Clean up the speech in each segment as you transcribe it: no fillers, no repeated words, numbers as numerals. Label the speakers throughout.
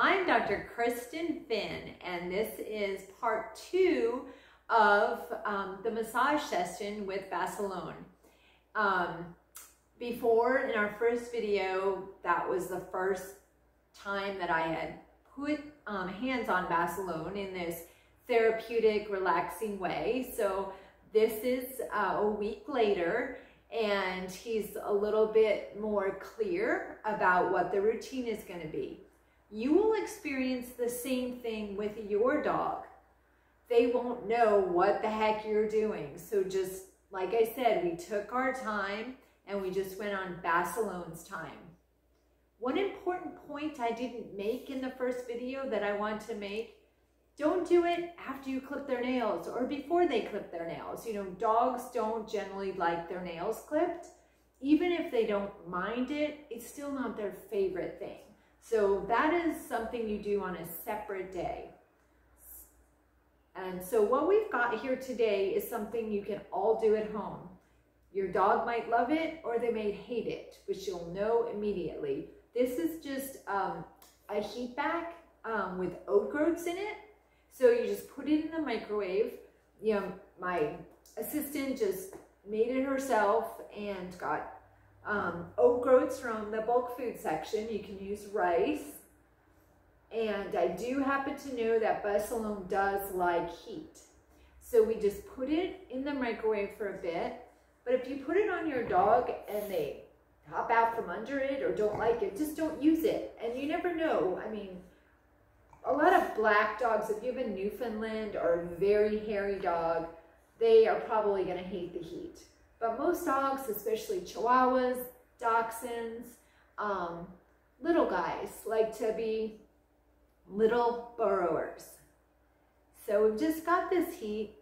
Speaker 1: I'm Dr. Kristen Finn, and this is part 2 of the massage session with Basilone. Before, in our first video, that was the first time that I had put hands on Basilone in this therapeutic, relaxing way. So this is a week later, and he's a little bit more clear about what the routine is going to be. You will experience the same thing with your dog. They won't know what the heck you're doing. So just like I said, we took our time and we just went on Basilone's time. One important point I didn't make in the first video that I want to make: don't do it after you clip their nails or before they clip their nails. You know, dogs don't generally like their nails clipped. Even if they don't mind it, it's still not their favorite thing. So that is something you do on a separate day. And so what we've got here today is something you can all do at home. Your dog might love it or they may hate it, which you'll know immediately. This is just a heat pack with oat groats in it. So you just put it in the microwave. You know, my assistant just made it herself and got oat groats from the bulk food section. You can use rice. And I do happen to know that Basilone does like heat. So we just put it in the microwave for a bit. But if you put it on your dog and they hop out from under it or don't like it, just don't use it. And you never know. I mean, a lot of black dogs, if you have a Newfoundland or a very hairy dog, they are probably going to hate the heat. But most dogs, especially Chihuahuas, Dachshunds, little guys, like to be little burrowers. So we've just got this heat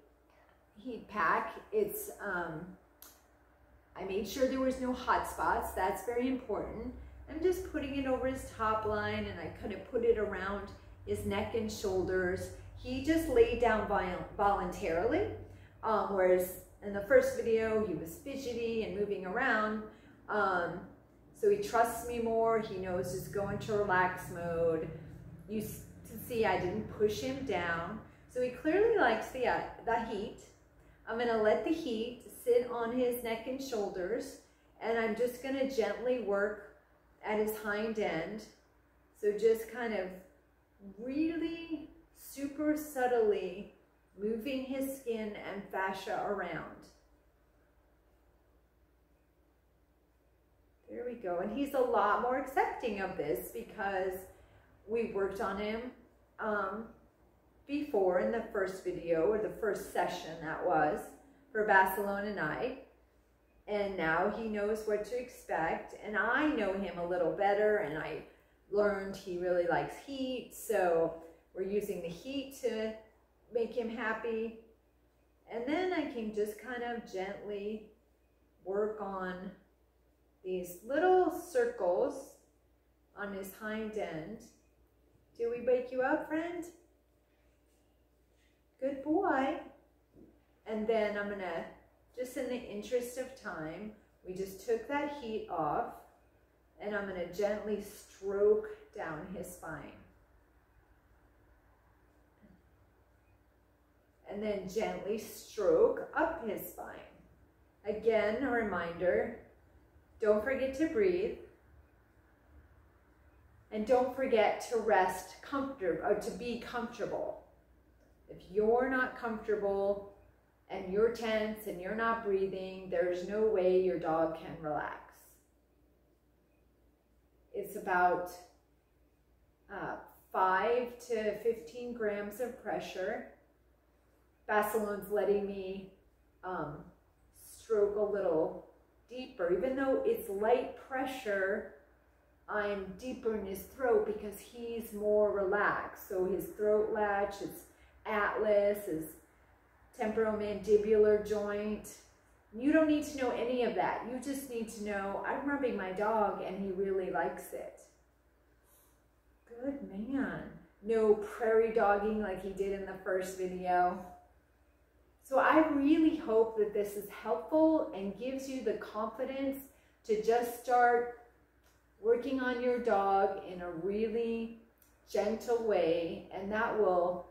Speaker 1: pack. It's I made sure there was no hot spots. That's very important. I'm just putting it over his top line, and I kind of put it around his neck and shoulders. He just laid down voluntarily, whereas in the first video, he was fidgety and moving around. So he trusts me more. He knows just go into relax mode. You can see I didn't push him down. So he clearly likes the heat. I'm gonna let the heat sit on his neck and shoulders, and I'm just gonna gently work at his hind end. So just kind of really super subtly moving his skin and fascia around. There we go. And he's a lot more accepting of this because we worked on him before in the first video, or the first session that was, for Basilone and I. And now he knows what to expect. And I know him a little better, and I learned he really likes heat. So we're using the heat to make him happy. And then I can just kind of gently work on these little circles on his hind end. Did we wake you up, friend? Good boy. And then I'm gonna, just in the interest of time, we just took that heat off, and I'm gonna gently stroke down his spine. And then gently stroke up his spine. Again, a reminder, don't forget to breathe. And don't forget to rest comfortable, or to be comfortable. If you're not comfortable and you're tense and you're not breathing, there's no way your dog can relax. It's about 5 to 15 grams of pressure. Basilone's letting me stroke a little deeper. Even though it's light pressure, I'm deeper in his throat because he's more relaxed. So his throat latch, his atlas, his temporomandibular joint. You don't need to know any of that. You just need to know, I'm rubbing my dog and he really likes it. Good man. No prairie dogging like he did in the first video. So I really hope that this is helpful and gives you the confidence to just start working on your dog in a really gentle way, and that will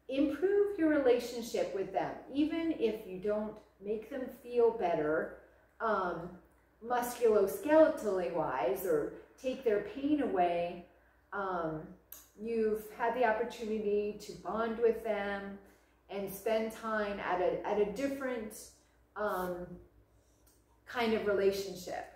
Speaker 1: improve your relationship with them. Even if you don't make them feel better, musculoskeletally wise, or take their pain away, you've had the opportunity to bond with them and spend time at a different kind of relationship.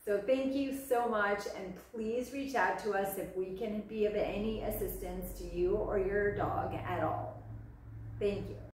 Speaker 1: So thank you so much, and please reach out to us if we can be of any assistance to you or your dog at all. Thank you.